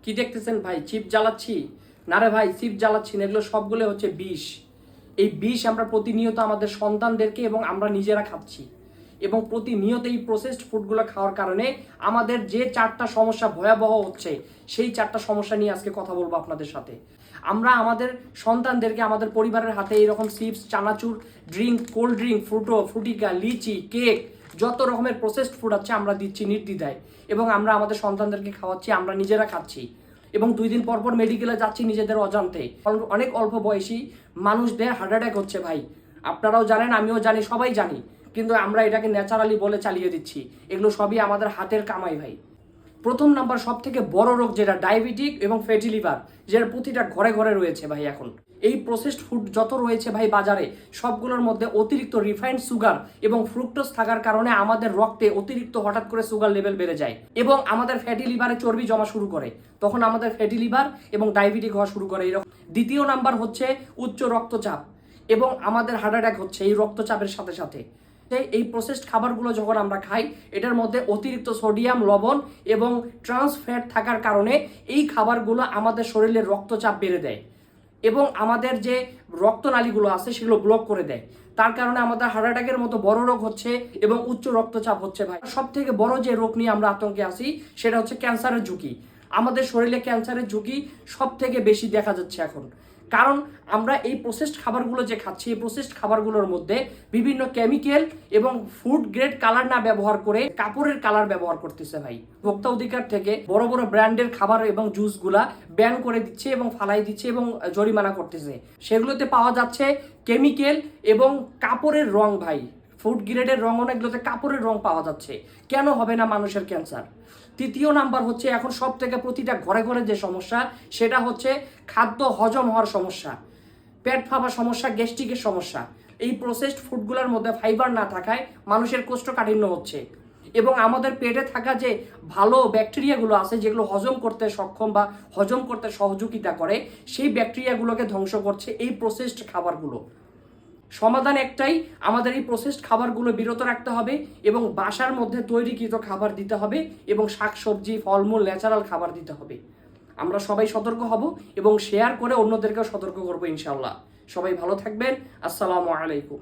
কি দেখতেছেন ভাই? চিপ জ্বালাচ্ছি? না রে ভাই, চিপ জ্বালাচ্ছি না, এগুলো সবগুলো হচ্ছে বিষ। এই বিষ আমরা প্রতিনিয়ত আমাদের সন্তানদেরকে এবং আমরা নিজেরা খাচ্ছি, এবং প্রতিনিয়ত এই প্রসেসড ফুডগুলো খাওয়ার কারণে আমাদের যে 4টা সমস্যা ভয়াবহ হচ্ছে, সেই 4টা সমস্যা নিয়ে আজকে কথা বলবো আপনাদের সাথে। আমরা আমাদের সন্তানদেরকে আমাদের পরিবারের হাতে এইরকম চিপস, চানাচুর, ড্রিঙ্ক, কোল্ড ড্রিঙ্ক, ফ্রুটিকা, লিচি, কেক, যত রকমের প্রসেসড ফুড আছে আমরা দিচ্ছি নির্দ্বিধায়, এবং আমরা আমাদের সন্তানদেরকে খাওয়াচ্ছি, আমরা নিজেরা খাচ্ছি, এবং 2 দিন পর পর মেডিকেলে যাচ্ছি নিজেদের অজান্তে। অনেক অল্প বয়সী মানুষদের হার্ট অ্যাটাক হচ্ছে ভাই। আপনারাও জানেন, আমিও জানি, সবাই জানি, কিন্তু আমরা এটাকে ন্যাচারালি বলে চালিয়ে দিচ্ছি। এগুলো সবই আমাদের হাতের কামাই ভাই। প্রথম নাম্বার সব থেকে বড় রোগ যেটা ডায়াবেটিক এবং ফ্যাটি লিভার, যেটা প্রতিটা ঘরে ঘরে রয়েছে ভাই। এখন এই প্রসেসড ফুড যত রয়েছে ভাই বাজারে, সবগুলোর মধ্যে অতিরিক্ত রিফাইন্ড সুগার এবং ফ্রুক্টোজ থাকার কারণে আমাদের রক্তে অতিরিক্ত হঠাৎ করে সুগার লেভেল বেড়ে যায় এবং আমাদের ফ্যাটি লিভারে চর্বি জমা শুরু করে। তখন আমাদের ফ্যাটি লিভার এবং ডায়াবেটিক হওয়া শুরু করে এরকম। দ্বিতীয় নাম্বার হচ্ছে উচ্চ রক্তচাপ, এবং আমাদের হার্ট অ্যাটাক হচ্ছে এই রক্তচাপের সাথে সাথে। এই প্রসেসড খাবারগুলো যখন আমরা খাই, এটার মধ্যে অতিরিক্ত সোডিয়াম, লবণ এবং ট্রান্স ফ্যাট থাকার কারণে এই খাবারগুলো আমাদের শরীরের রক্তচাপ বেড়ে দেয় এবং আমাদের যে রক্তনালীগুলো আছে সেগুলো ব্লক করে দেয়। তার কারণে আমাদের হার্ট অ্যাটাকের মতো বড় রোগ হচ্ছে এবং উচ্চ রক্তচাপ হচ্ছে ভাই। সব থেকে বড় যে রোগ নিয়ে আমরা আতঙ্কে আছি সেটা হচ্ছে ক্যান্সারের ঝুঁকি। আমাদের শরীরে ক্যান্সারের ঝুঁকি সব থেকে বেশি দেখা যাচ্ছে এখন, কারণ আমরা এই প্রসেসড খাবারগুলো যে খাচ্ছি, এই প্রসেসড খাবারগুলোর মধ্যে বিভিন্ন কেমিক্যাল এবং ফুড গ্রেড কালার না ব্যবহার করে কাপড়ের কালার ব্যবহার করতেছে ভাই। ভোক্তা অধিকার থেকে বড় বড় ব্র্যান্ডের খাবার এবং জুসগুলা ব্যান করে দিচ্ছে এবং ফালাই দিচ্ছে এবং জরিমানা করতেছে। সেগুলোতে পাওয়া যাচ্ছে কেমিক্যাল এবং কাপড়ের রং ভাই। ফুড গ্রেডের রং, অনেকগুলোতে কাপড়ের রং পাওয়া যাচ্ছে। কেন হবে না মানুষের ক্যান্সার? তৃতীয় নাম্বার হচ্ছে এখন সব থেকে প্রতিটা ঘরে ঘরে যে সমস্যা, সেটা হচ্ছে খাদ্য হজম হওয়ার সমস্যা, পেট ফাঁপার সমস্যা, গ্যাস্ট্রিকের সমস্যা। এই প্রসেসড ফুডগুলোর মধ্যে ফাইবার না থাকায় মানুষের কোষ্ঠকাঠিন্য হচ্ছে, এবং আমাদের পেটে থাকা যে ভালো ব্যাকটেরিয়াগুলো আছে যেগুলো হজম করতে সক্ষম বা হজম করতে সহযোগিতা করে, সেই ব্যাকটেরিয়াগুলোকে ধ্বংস করছে এই প্রসেসড খাবারগুলো। সমাধান একটাই, আমাদের এই প্রসেসড খাবারগুলো বিরত রাখতে হবে এবং বাসার মধ্যে তৈরিকৃত খাবার দিতে হবে এবং শাকসবজি, ফলমূল, ন্যাচারাল খাবার দিতে হবে। আমরা সবাই সতর্ক হব এবং শেয়ার করে অন্যদেরকেও সতর্ক করবো ইনশাআল্লাহ। সবাই ভালো থাকবেন। আসসালামু আলাইকুম।